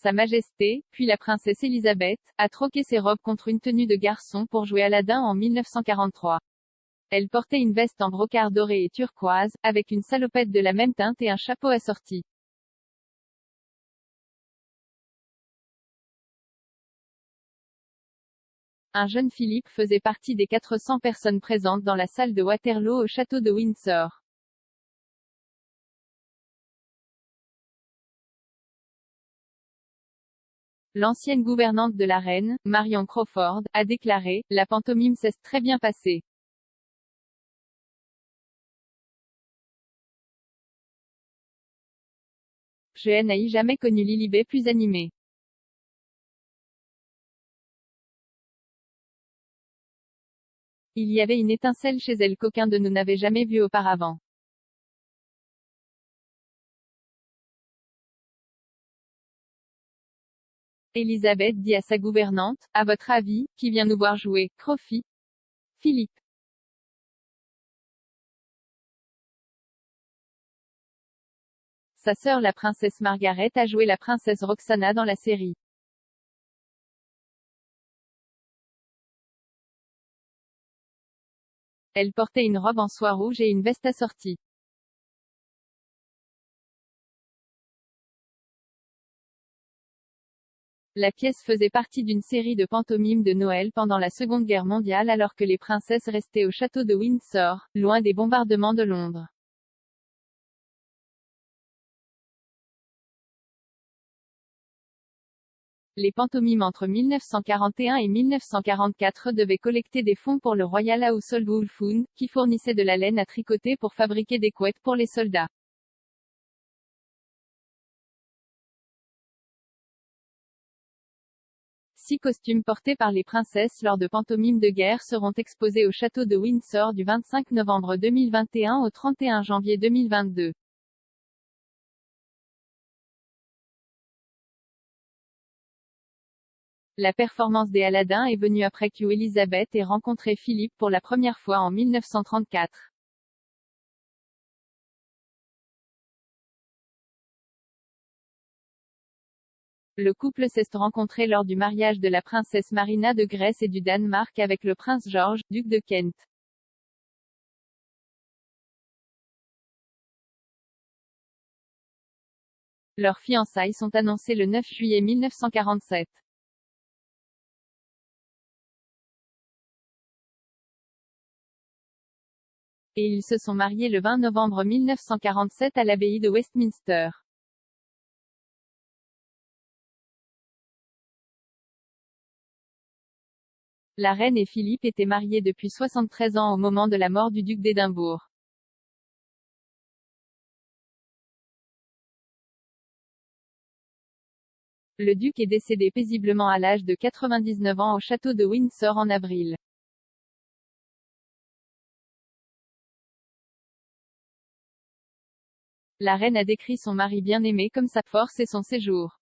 Sa Majesté, puis la princesse Elisabeth, a troqué ses robes contre une tenue de garçon pour jouer Aladdin en 1943. Elle portait une veste en brocart doré et turquoise, avec une salopette de la même teinte et un chapeau assorti. Un jeune Philippe faisait partie des 400 personnes présentes dans la salle de Waterloo au château de Windsor. L'ancienne gouvernante de la reine, Marion Crawford, a déclaré: « La pantomime s'est très bien passée. Je n'ai jamais connu Lilibet plus animée. Il y avait une étincelle chez elle qu'aucun de nous n'avait jamais vue auparavant. » Elisabeth dit à sa gouvernante: « À votre avis, qui vient nous voir jouer, Crofi? Philippe. » Sa sœur la princesse Margaret a joué la princesse Roxana dans la série. Elle portait une robe en soie rouge et une veste assortie. La pièce faisait partie d'une série de pantomimes de Noël pendant la Seconde Guerre mondiale alors que les princesses restaient au château de Windsor, loin des bombardements de Londres. Les pantomimes entre 1941 et 1944 devaient collecter des fonds pour le Royal Household Wool Fund, qui fournissait de la laine à tricoter pour fabriquer des couettes pour les soldats. 6 costumes portés par les princesses lors de pantomimes de guerre seront exposés au château de Windsor du 25 novembre 2021 au 31 janvier 2022. La performance des Aladdin est venue après que Elisabeth ait rencontré Philippe pour la première fois en 1934. Le couple s'est rencontré lors du mariage de la princesse Marina de Grèce et du Danemark avec le prince George, duc de Kent. Leurs fiançailles sont annoncées le 9 juillet 1947. Et ils se sont mariés le 20 novembre 1947 à l'abbaye de Westminster. La reine et Philippe étaient mariés depuis 73 ans au moment de la mort du duc d'Édimbourg. Le duc est décédé paisiblement à l'âge de 99 ans au château de Windsor en avril. La reine a décrit son mari bien-aimé comme sa force et son séjour.